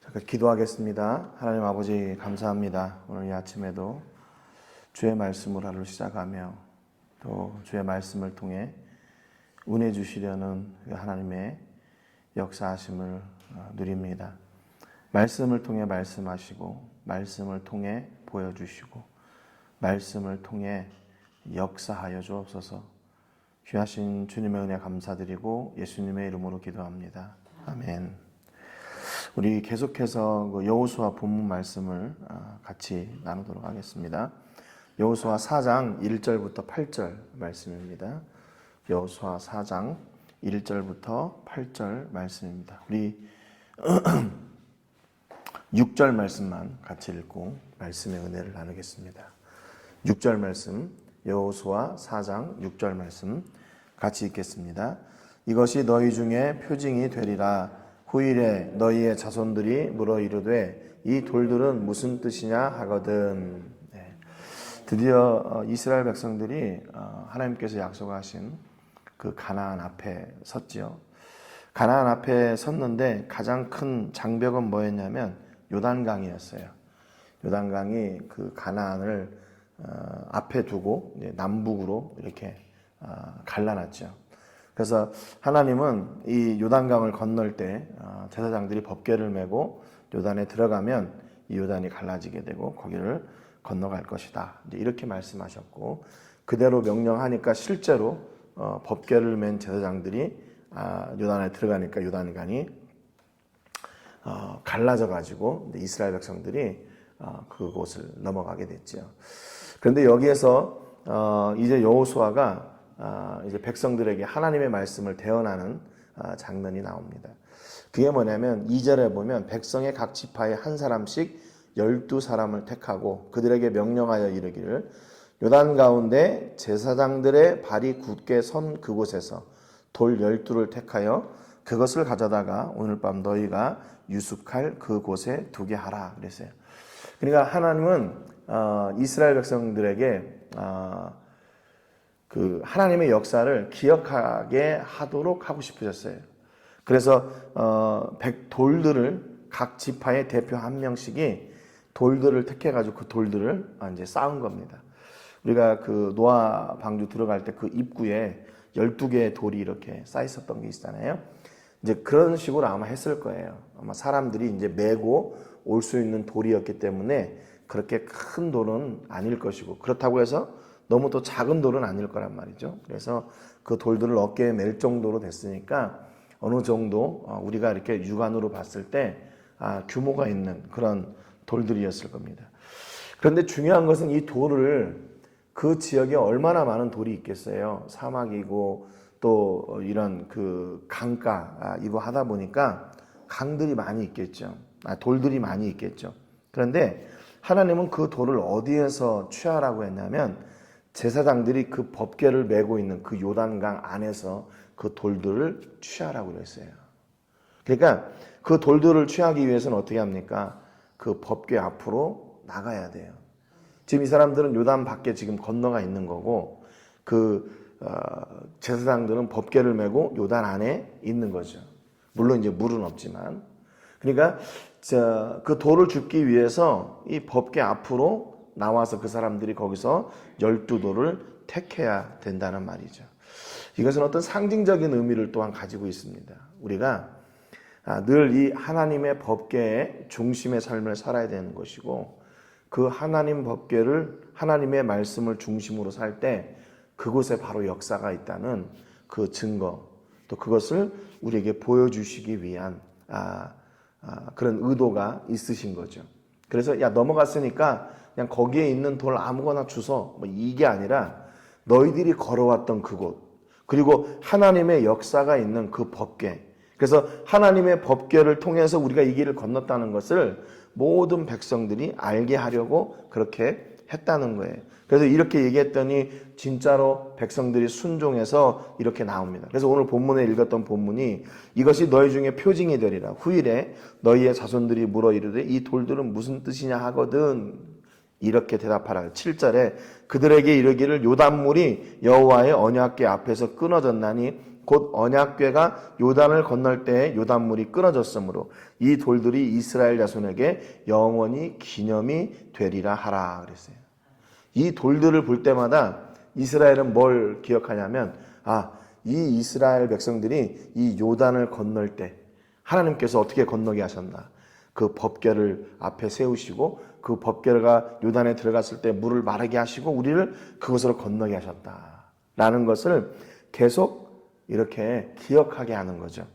잠깐 기도하겠습니다. 하나님 아버지 감사합니다. 오늘 이 아침에도 주의 말씀으로 하루를 시작하며 또 주의 말씀을 통해 은혜 주시려는 하나님의 역사하심을 누립니다. 말씀을 통해 말씀하시고 말씀을 통해 보여주시고 말씀을 통해 역사하여 주옵소서. 귀하신 주님의 은혜 감사드리고 예수님의 이름으로 기도합니다. 아멘. 우리 계속해서 여호수아 본문 말씀을 같이 나누도록 하겠습니다. 여호수아 4장 1절부터 8절 말씀입니다. 여호수아 4장 1절부터 8절 말씀입니다. 우리 6절 말씀만 같이 읽고 말씀의 은혜를 나누겠습니다. 6절 말씀, 여호수아 4장 6절 말씀 같이 읽겠습니다. 이것이 너희 중에 표징이 되리라. 후일에 너희의 자손들이 물어 이르되 이 돌들은 무슨 뜻이냐 하거든. 드디어 이스라엘 백성들이 하나님께서 약속하신 그 가나안 앞에 섰지요. 가나안 앞에 섰는데 가장 큰 장벽은 뭐였냐면 요단강이었어요. 요단강이 그 가나안을 앞에 두고 남북으로 이렇게 갈라놨죠. 그래서 하나님은 이 요단강을 건널 때 제사장들이 법궤를 메고 요단에 들어가면 이 요단이 갈라지게 되고 거기를 건너갈 것이다. 이렇게 말씀하셨고 그대로 명령하니까 실제로 법궤를 맨 제사장들이 요단에 들어가니까 요단강이 갈라져 가지고 이스라엘 백성들이 그곳을 넘어가게 됐죠. 그런데 여기에서 이제 여호수아가 이제 백성들에게 하나님의 말씀을 대언하는 장면이 나옵니다. 그게 뭐냐면 2절에 보면 백성의 각 지파에 한 사람씩 12사람을 택하고 그들에게 명령하여 이르기를 요단 가운데 제사장들의 발이 굳게 선 그곳에서 돌 12를 택하여 그것을 가져다가 오늘 밤 너희가 유숙할 그곳에 두게 하라 그랬어요. 그러니까 하나님은 이스라엘 백성들에게 그 하나님의 역사를 기억하게 하도록 하고 싶으셨어요. 그래서 돌들을 각 지파의 대표 한 명씩이 돌들을 택해가지고 그 돌들을 이제 쌓은 겁니다. 우리가 그 노아 방주 들어갈 때 그 입구에 12개의 돌이 이렇게 쌓여 있었던 게 있잖아요. 이제 그런 식으로 아마 했을 거예요. 아마 사람들이 이제 메고 올 수 있는 돌이었기 때문에 그렇게 큰 돌은 아닐 것이고 그렇다고 해서 너무 또 작은 돌은 아닐 거란 말이죠. 그래서 그 돌들을 어깨에 맬 정도로 됐으니까 어느 정도 우리가 이렇게 육안으로 봤을 때 규모가 있는 그런 돌들이었을 겁니다. 그런데 중요한 것은 이 돌을 그 지역에 얼마나 많은 돌이 있겠어요. 사막이고 또 이런 그 강가이고 하다 보니까 강들이 많이 있겠죠. 돌들이 많이 있겠죠. 그런데 하나님은 그 돌을 어디에서 취하라고 했냐면 제사장들이 그 법궤를 메고 있는 그 요단강 안에서 그 돌들을 취하라고 그랬어요. 그러니까 그 돌들을 취하기 위해서는 어떻게 합니까? 그 법궤 앞으로 나가야 돼요. 지금 이 사람들은 요단 밖에 지금 건너가 있는 거고 그 제사장들은 법궤를 메고 요단 안에 있는 거죠. 물론 이제 물은 없지만. 그러니까 그 돌을 줍기 위해서 이 법궤 앞으로 나와서 그 사람들이 거기서 12돌을 택해야 된다는 말이죠. 이것은 어떤 상징적인 의미를 또한 가지고 있습니다. 우리가 늘 이 하나님의 법궤의 중심의 삶을 살아야 되는 것이고 그 하나님 법궤를 하나님의 말씀을 중심으로 살 때 그곳에 바로 역사가 있다는 그 증거 또 그것을 우리에게 보여주시기 위한 그런 의도가 있으신 거죠. 그래서 야 넘어갔으니까 그냥 거기에 있는 돌 아무거나 주워 이게 아니라 너희들이 걸어왔던 그곳 그리고 하나님의 역사가 있는 그 법궤 그래서 하나님의 법궤를 통해서 우리가 이 길을 건넜다는 것을 모든 백성들이 알게 하려고 그렇게 했다는 거예요. 그래서 이렇게 얘기했더니 진짜로 백성들이 순종해서 이렇게 나옵니다. 그래서 오늘 본문에 읽었던 본문이 이것이 너희 중에 표징이 되리라. 후일에 너희의 자손들이 물어 이르되 이 돌들은 무슨 뜻이냐 하거든. 이렇게 대답하라. 7절에 그들에게 이르기를 요단물이 여호와의 언약궤 앞에서 끊어졌나니 곧 언약궤가 요단을 건널 때에 요단물이 끊어졌으므로 이 돌들이 이스라엘 자손에게 영원히 기념이 되리라 하라 그랬어요. 이 돌들을 볼 때마다 이스라엘은 뭘 기억하냐면 이 이스라엘 백성들이 이 요단을 건널 때 하나님께서 어떻게 건너게 하셨나. 그 법궤를 앞에 세우시고 그 법궤가 요단에 들어갔을 때 물을 마르게 하시고 우리를 그것으로 건너게 하셨다라는 것을 계속 이렇게 기억하게 하는 거죠.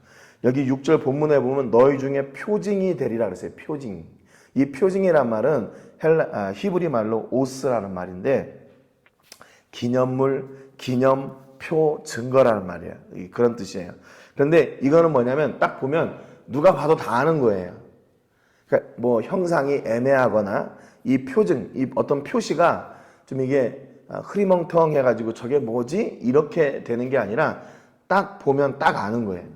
여기 6절 본문에 보면 너희 중에 표징이 되리라 그랬어요. 표징. 이 표징이란 말은 히브리 말로 오스라는 말인데 기념물, 기념, 표, 증거라는 말이에요. 그런 뜻이에요. 그런데 이거는 뭐냐면 딱 보면 누가 봐도 다 아는 거예요. 그러니까 뭐 형상이 애매하거나 이 표징, 이 어떤 표시가 좀 이게 흐리멍텅해가지고 저게 뭐지? 이렇게 되는 게 아니라 딱 보면 딱 아는 거예요.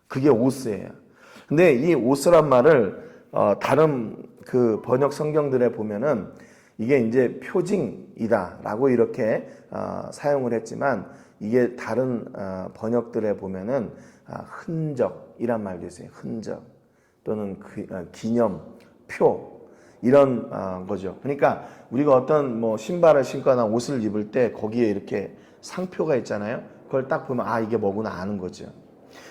그게 오스예요. 근데 이 오스란 말을 다른 그 번역 성경들에 보면은 이게 이제 표징이다라고 이렇게 사용을 했지만 이게 다른 번역들에 보면은 흔적이란 말도 있어요. 흔적 또는 기념, 표 이런 거죠. 그러니까 우리가 어떤 뭐 신발을 신거나 옷을 입을 때 거기에 이렇게 상표가 있잖아요. 그걸 딱 보면 이게 뭐구나 아는 거죠.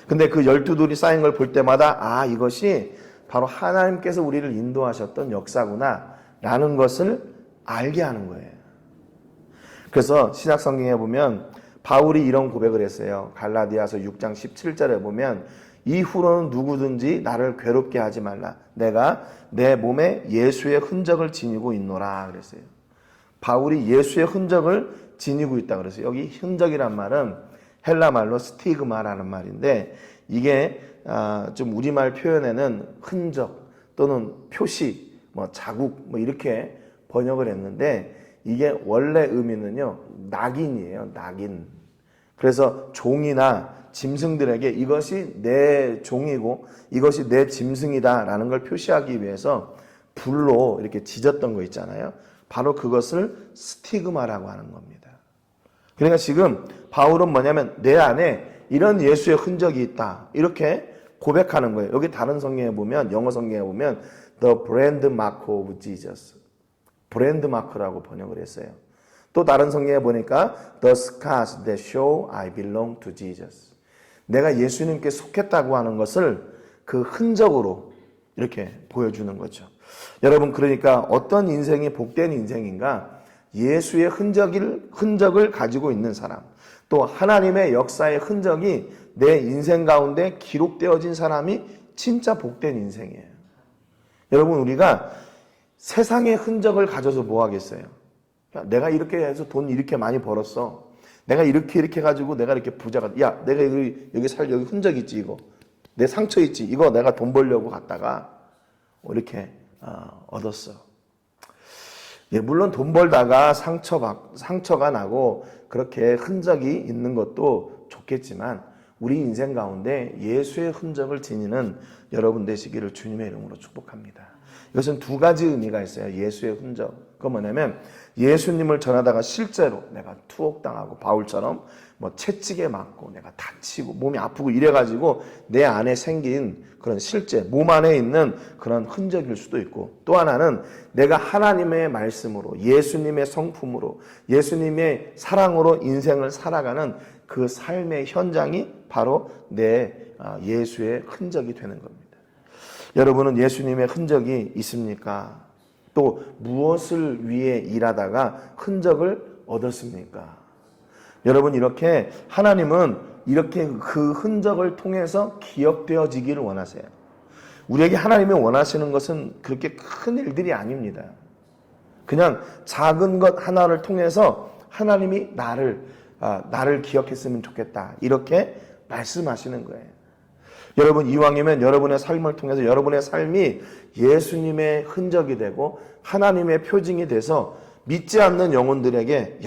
근데 그 12돌이 쌓인 걸 볼 때마다 이것이 바로 하나님께서 우리를 인도하셨던 역사구나 라는 것을 알게 하는 거예요. 그래서 신약 성경에 보면 바울이 이런 고백을 했어요. 갈라디아서 6장 17절에 보면 이후로는 누구든지 나를 괴롭게 하지 말라. 내가 내 몸에 예수의 흔적을 지니고 있노라 그랬어요. 바울이 예수의 흔적을 지니고 있다 그랬어요. 여기 흔적이란 말은 헬라 말로 스티그마라는 말인데 이게 좀 우리말 표현에는 흔적 또는 표시, 뭐 자국 뭐 이렇게 번역을 했는데 이게 원래 의미는요 낙인이에요. 낙인. 그래서 종이나 짐승들에게 이것이 내 종이고 이것이 내 짐승이다라는 걸 표시하기 위해서 불로 이렇게 지졌던 거 있잖아요. 바로 그것을 스티그마라고 하는 겁니다. 그러니까 지금 바울은 뭐냐면 내 안에 이런 예수의 흔적이 있다. 이렇게 고백하는 거예요. 여기 다른 성경에 보면 영어 성경에 보면 The brand mark of Jesus. 브랜드 마크라고 번역을 했어요. 또 다른 성경에 보니까 The scars that show I belong to Jesus. 내가 예수님께 속했다고 하는 것을 그 흔적으로 이렇게 보여주는 거죠. 여러분 그러니까 어떤 인생이 복된 인생인가? 예수의 흔적을 가지고 있는 사람, 또 하나님의 역사의 흔적이 내 인생 가운데 기록되어진 사람이 진짜 복된 인생이에요. 여러분 우리가 세상의 흔적을 가져서 뭐 하겠어요? 내가 이렇게 해서 돈 이렇게 많이 벌었어. 내가 이렇게 가지고 내가 이렇게 부자가, 내가 여기 흔적 있지 이거. 내 상처 있지 이거 내가 돈 벌려고 갔다가 이렇게 얻었어. 물론 돈 벌다가 상처가 나고 그렇게 흔적이 있는 것도 좋겠지만 우리 인생 가운데 예수의 흔적을 지니는 여러분 되시기를 주님의 이름으로 축복합니다. 이것은 두 가지 의미가 있어요. 예수의 흔적. 그건 뭐냐면 예수님을 전하다가 실제로 내가 투옥당하고 바울처럼 뭐 채찍에 맞고 내가 다치고 몸이 아프고 이래가지고 내 안에 생긴 그런 실제 몸 안에 있는 그런 흔적일 수도 있고 또 하나는 내가 하나님의 말씀으로 예수님의 성품으로 예수님의 사랑으로 인생을 살아가는 그 삶의 현장이 바로 내 예수의 흔적이 되는 겁니다. 여러분은 예수님의 흔적이 있습니까? 또 무엇을 위해 일하다가 흔적을 얻었습니까? 여러분 이렇게 하나님은 이렇게 그 흔적을 통해서 기억되어지기를 원하세요. 우리에게 하나님이 원하시는 것은 그렇게 큰 일들이 아닙니다. 그냥 작은 것 하나를 통해서 하나님이 나를 기억했으면 좋겠다 이렇게 말씀하시는 거예요. 여러분 이왕이면 여러분의 삶을 통해서 여러분의 삶이 예수님의 흔적이 되고 하나님의 표징이 돼서 믿지 않는 영혼들에게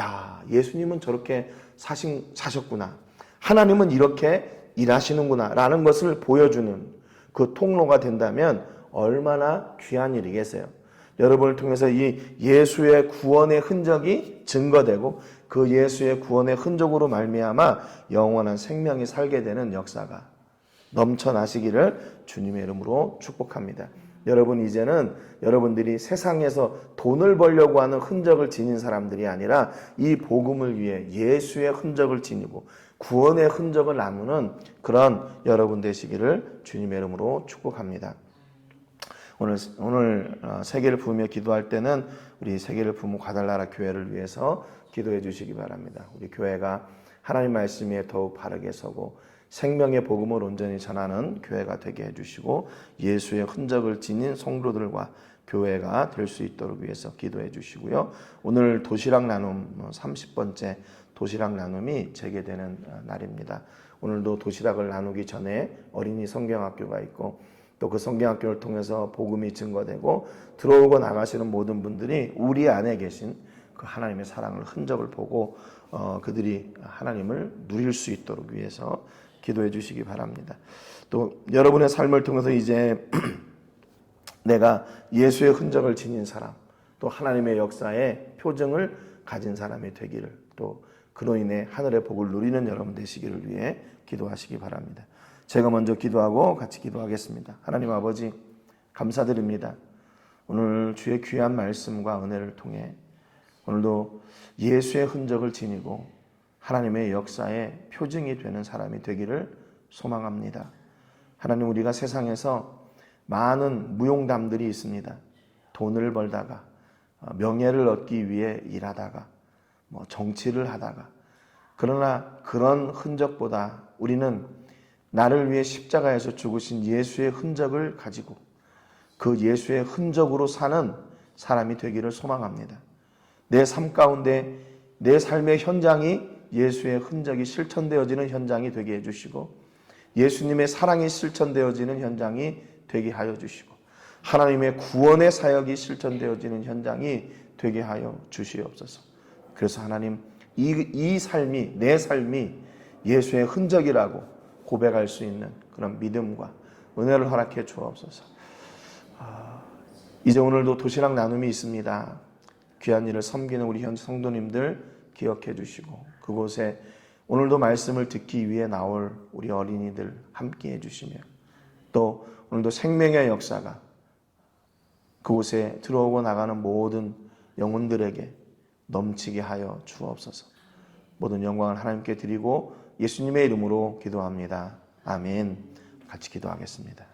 예수님은 저렇게 사셨구나. 하나님은 이렇게 일하시는구나 라는 것을 보여주는 그 통로가 된다면 얼마나 귀한 일이겠어요. 여러분을 통해서 이 예수의 구원의 흔적이 증거되고 그 예수의 구원의 흔적으로 말미암아 영원한 생명이 살게 되는 역사가 넘쳐나시기를 주님의 이름으로 축복합니다. 여러분, 이제는 여러분들이 세상에서 돈을 벌려고 하는 흔적을 지닌 사람들이 아니라 이 복음을 위해 예수의 흔적을 지니고 구원의 흔적을 나누는 그런 여러분 되시기를 주님의 이름으로 축복합니다. 오늘 세계를 부으며 기도할 때는 우리 세계를 부으면 과달나라 교회를 위해서 기도해 주시기 바랍니다. 우리 교회가 하나님 말씀에 더욱 바르게 서고 생명의 복음을 온전히 전하는 교회가 되게 해주시고 예수의 흔적을 지닌 성도들과 교회가 될 수 있도록 위해서 기도해 주시고요. 오늘 도시락 나눔 30번째 도시락 나눔이 재개되는 날입니다. 오늘도 도시락을 나누기 전에 어린이 성경학교가 있고 또 그 성경학교를 통해서 복음이 증거되고 들어오고 나가시는 모든 분들이 우리 안에 계신 그 하나님의 사랑을 흔적을 보고 그들이 하나님을 누릴 수 있도록 위해서 기도해 주시기 바랍니다. 또 여러분의 삶을 통해서 이제 내가 예수의 흔적을 지닌 사람, 또 하나님의 역사의 표징을 가진 사람이 되기를, 또 그로 인해 하늘의 복을 누리는 여러분 되시기를 위해 기도하시기 바랍니다. 제가 먼저 기도하고 같이 기도하겠습니다. 하나님 아버지, 감사드립니다. 오늘 주의 귀한 말씀과 은혜를 통해 오늘도 예수의 흔적을 지니고 하나님의 역사의 표징이 되는 사람이 되기를 소망합니다. 하나님, 우리가 세상에서 많은 무용담들이 있습니다. 돈을 벌다가 명예를 얻기 위해 일하다가 정치를 하다가, 그러나 그런 흔적보다 우리는 나를 위해 십자가에서 죽으신 예수의 흔적을 가지고 그 예수의 흔적으로 사는 사람이 되기를 소망합니다. 내 삶 가운데 내 삶의 현장이 예수의 흔적이 실천되어지는 현장이 되게 해주시고 예수님의 사랑이 실천되어지는 현장이 되게 하여 주시고 하나님의 구원의 사역이 실천되어지는 현장이 되게 하여 주시옵소서. 그래서 하나님, 이 삶이, 내 삶이 예수의 흔적이라고 고백할 수 있는 그런 믿음과 은혜를 허락해 주옵소서. 이제 오늘도 도시락 나눔이 있습니다. 귀한 일을 섬기는 우리 현 성도님들 기억해 주시고 그곳에 오늘도 말씀을 듣기 위해 나올 우리 어린이들 함께 해주시며 또 오늘도 생명의 역사가 그곳에 들어오고 나가는 모든 영혼들에게 넘치게 하여 주옵소서. 모든 영광을 하나님께 드리고 예수님의 이름으로 기도합니다. 아멘. 같이 기도하겠습니다.